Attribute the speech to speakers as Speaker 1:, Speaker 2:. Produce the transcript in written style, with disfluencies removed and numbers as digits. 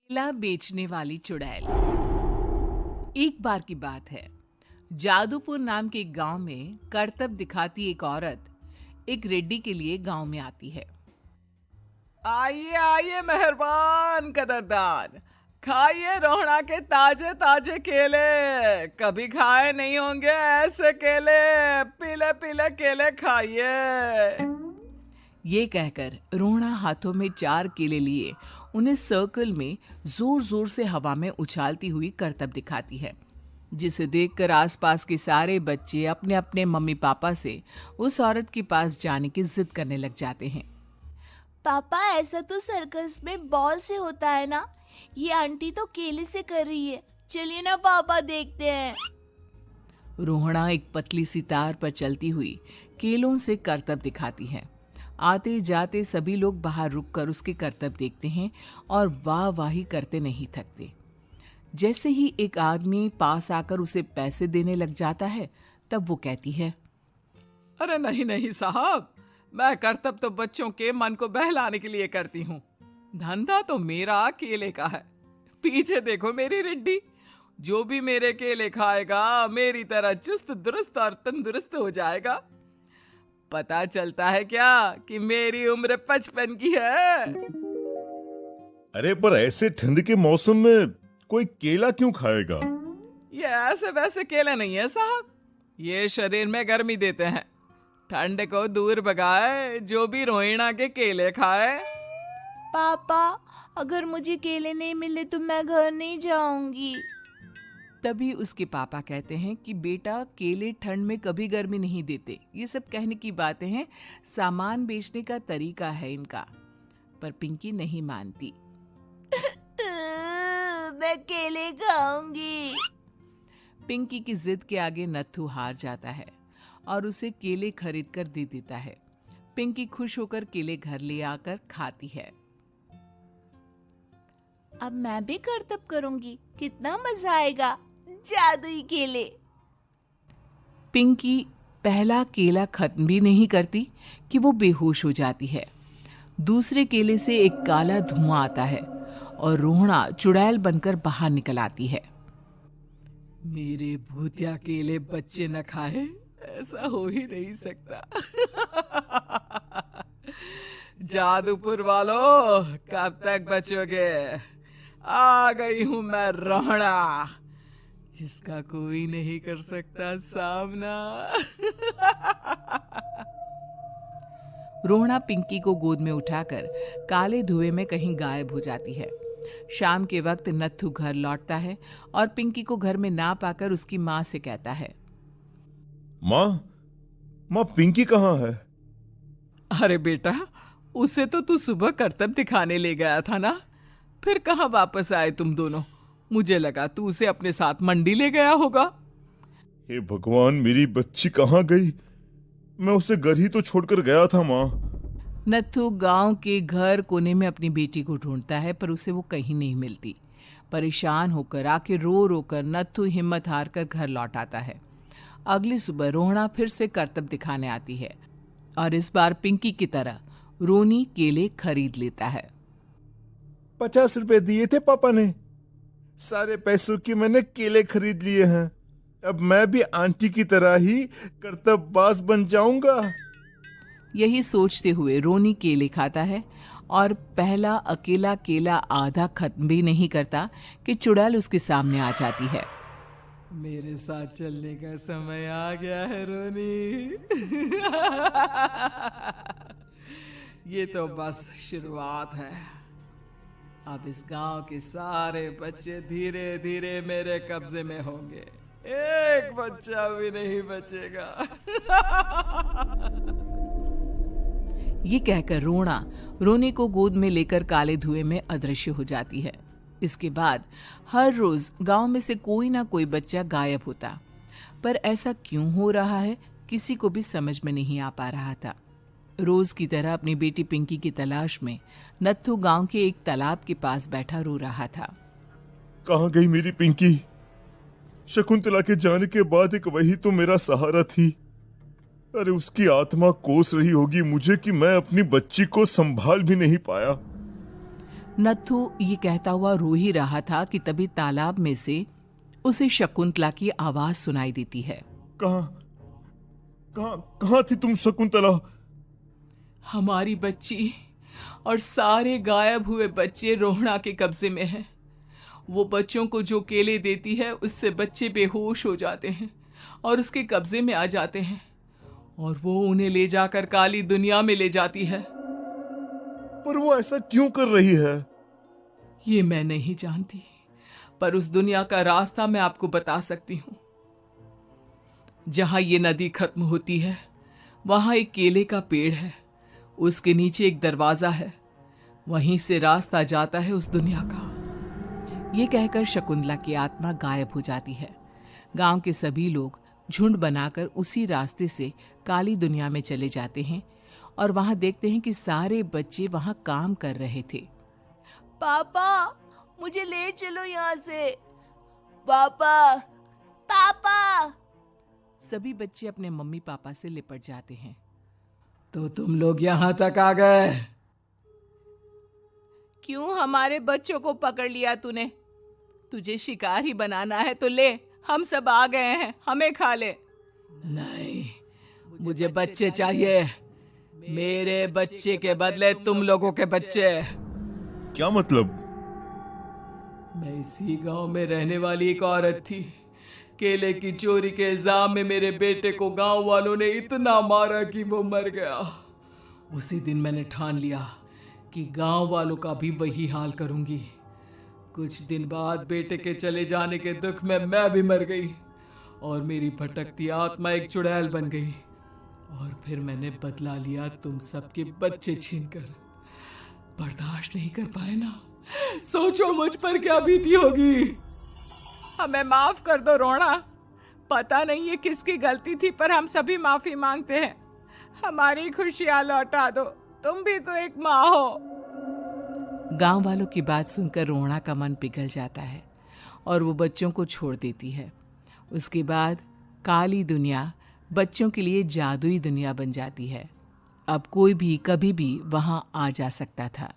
Speaker 1: केला बेचने वाली चुड़ैल। एक बार की बात है, जादूपुर नाम के एक गांव में करतब दिखाती एक औरत एक रेड्डी के लिए गांव में आती है। आइए आइए मेहरबान कदरदान, खाइए रोहड़ा के ताजे ताजे केले। कभी खाए नहीं होंगे ऐसे केले। पीले पीले केले खाइए। ये कहकर रोहड़ा हाथों में 4 केले लिए उन्हें सर्कल में जोर जोर से हवा में उछालती हुई करतब दिखाती है, जिसे देखकर आसपास के सारे बच्चे अपने अपने मम्मी पापा से उस औरत के पास जाने की जिद करने लग जाते हैं।
Speaker 2: पापा, ऐसा तो सर्कस में बॉल से होता है ना? ये आंटी तो केले से कर रही है। चलिए ना पापा, देखते हैं।
Speaker 1: रोहड़ा एक पतली सी तार पर चलती हुई केलों से करतब दिखाती है। आते जाते सभी लोग बाहर रुककर उसके करतब देखते हैं और वाह वाही करते नहीं थकते। जैसे ही एक आदमी पास आकर उसे पैसे देने लग जाता है, तब वो कहती है, अरे नहीं नहीं साहब, मैं करतब तो बच्चों के मन को बहलाने के लिए करती हूँ। धंधा तो मेरा केले का है। पीछे देखो मेरी रिड्डी, जो भी मेरे केले खाएगा मेरी तरह चुस्त दुरुस्त और तंदुरुस्त हो जाएगा। पता चलता है क्या कि मेरी उम्र 55 की है।
Speaker 3: अरे पर ऐसे ठंड के मौसम में कोई केला क्यों खाएगा?
Speaker 1: ये ऐसे वैसे केले नहीं है साहब, ये शरीर में गर्मी देते हैं, ठंड को दूर भगाए। जो भी रोहिणा के केले खाए।
Speaker 2: पापा, अगर मुझे केले नहीं मिले तो मैं घर नहीं जाऊंगी।
Speaker 1: तभी उसके पापा कहते हैं कि बेटा, केले ठंड में कभी गर्मी नहीं देते। ये सब कहने की बातें हैं, सामान बेचने का तरीका है इनका। पर पिंकी नहीं मानती।
Speaker 2: मैं केले खाऊंगी।
Speaker 1: पिंकी की जिद के आगे नत्थू हार जाता है और उसे केले खरीद कर दे देता है। पिंकी खुश होकर केले घर ले आकर खाती है।
Speaker 2: अब मैं भी करतब करूंगी, कितना मजा आएगा। जादुई केले।
Speaker 1: पिंकी पहला केला खत्म भी नहीं करती कि वो बेहोश हो जाती है। दूसरे केले से एक काला धुआं आता है और रोहड़ा चुड़ैल बनकर बाहर निकल आती है। मेरे भूतिया केले बच्चे न खाए, ऐसा हो ही नहीं सकता। जादूपुर वालों, कब तक बचोगे? आ गई हूं मैं रोहड़ा, जिसका कोई नहीं कर सकता सामना। रोहड़ा पिंकी को गोद में उठाकर काले धुएं में कहीं गायब हो जाती है। शाम के वक्त नत्थू घर लौटता है और पिंकी को घर में ना पाकर उसकी माँ से कहता है,
Speaker 3: माँ पिंकी कहाँ है?
Speaker 1: अरे बेटा, उसे तो तू सुबह करतब दिखाने ले गया था ना, फिर कहाँ वापस आए तुम दोनों? मुझे लगा तू उसे अपने साथ मंडी ले गया होगा।
Speaker 3: हे भगवान, मेरी बच्ची कहाँ गई? मैं उसे घर ही तो छोड़कर गया था माँ।
Speaker 1: नत्थू गांव के घर कोने में अपनी बेटी को ढूंढता है, पर उसे वो कहीं नहीं मिलती। परेशान होकर आखिर रो रो कर नत्थू हिम्मत हार कर घर लौट आता है। अगली सुबह रोहड़ा फिर से करतब दिखाने आती है और इस बार पिंकी की तरह रोनी केले खरीद लेता है।
Speaker 3: 50 रुपए दिए थे पापा ने, सारे पैसों की मैंने केले खरीद लिए हैं। अब मैं भी आंटी की तरह ही करतबबाज बन जाऊंगा।
Speaker 1: यही सोचते हुए रोनी केले खाता है और पहला अकेला केला आधा खत्म भी नहीं करता कि चुड़ैल उसके सामने आ जाती है। मेरे साथ चलने का समय आ गया है रोनी। ये तो बस शुरुआत है। अब इस गांव के सारे बच्चे धीरे धीरे मेरे कब्जे में होंगे, एक बच्चा भी नहीं बचेगा। ये कहकर रोना रोनी को गोद में लेकर काले धुएं में अदृश्य हो जाती है। इसके बाद हर रोज गांव में से कोई ना कोई बच्चा गायब होता, पर ऐसा क्यों हो रहा है किसी को भी समझ में नहीं आ पा रहा था। रोज की तरह अपनी बेटी पिंकी की तलाश में नत्थू गांव के एक तालाब के पास बैठा रो रहा था।
Speaker 3: कहाँ गई मेरी पिंकी? शकुंतला के जाने के बाद एक वही तो मेरा सहारा थी। अरे उसकी आत्मा कोस रही होगी मुझे कि मैं अपनी बच्ची को संभाल भी नहीं पाया।
Speaker 1: नत्थू ये कहता हुआ रो ही रहा था कि तभी तालाब में से उसे शकुंतला की आवाज सुनाई देती है।
Speaker 3: कहाँ कहाँ कहाँ थी तुम शकुंतला?
Speaker 1: हमारी बच्ची और सारे गायब हुए बच्चे रोहणा के कब्जे में हैं। वो बच्चों को जो केले देती है उससे बच्चे बेहोश हो जाते हैं और उसके कब्जे में आ जाते हैं और वो उन्हें ले जाकर काली दुनिया में ले जाती है।
Speaker 3: पर वो ऐसा क्यों कर रही है?
Speaker 1: ये मैं नहीं जानती, पर उस दुनिया का रास्ता मैं आपको बता सकती हूँ। जहां ये नदी खत्म होती है वहां एक केले का पेड़ है, उसके नीचे एक दरवाजा है, वहीं से रास्ता जाता है उस दुनिया का। ये कहकर शकुंतला की आत्मा गायब हो जाती है। गांव के सभी लोग झुंड बनाकर उसी रास्ते से काली दुनिया में चले जाते हैं और वहां देखते हैं कि सारे बच्चे वहां काम कर रहे थे।
Speaker 2: पापा मुझे ले चलो यहाँ से। पापा पापा।
Speaker 1: सभी बच्चे अपने मम्मी पापा से लिपट जाते हैं। तो तुम लोग यहाँ तक आ गए? क्यों हमारे बच्चों को पकड़ लिया तूने? तुझे शिकार ही बनाना है तो ले, हम सब आ गए हैं, हमें खा ले। नहीं, मुझे बच्चे चाहिए, मेरे बच्चे के बदले तुम लोगों के बच्चे।
Speaker 3: क्या मतलब?
Speaker 1: मैं इसी गांव में रहने वाली एक औरत थी। केले की चोरी के इल्जाम में मेरे बेटे को गांव वालों ने इतना मारा कि वो मर गया। उसी दिन मैंने ठान लिया कि गांव वालों का भी वही हाल करूंगी। कुछ दिन बाद बेटे के चले जाने के दुख में मैं भी मर गई और मेरी भटकती आत्मा एक चुड़ैल बन गई और फिर मैंने बदला लिया तुम सबके बच्चे छीनकर। बर्दाश्त नहीं कर पाए ना? सोचो मुझ पर क्या बीती होगी। हमें माफ कर दो रोहणा, पता नहीं ये किसकी गलती थी पर हम सभी माफी मांगते हैं। हमारी खुशियां लौटा दो, तुम भी तो एक माँ हो। गांव वालों की बात सुनकर रोहणा का मन पिघल जाता है और वो बच्चों को छोड़ देती है। उसके बाद काली दुनिया बच्चों के लिए जादुई दुनिया बन जाती है। अब कोई भी कभी भी वहां आ जा सकता था।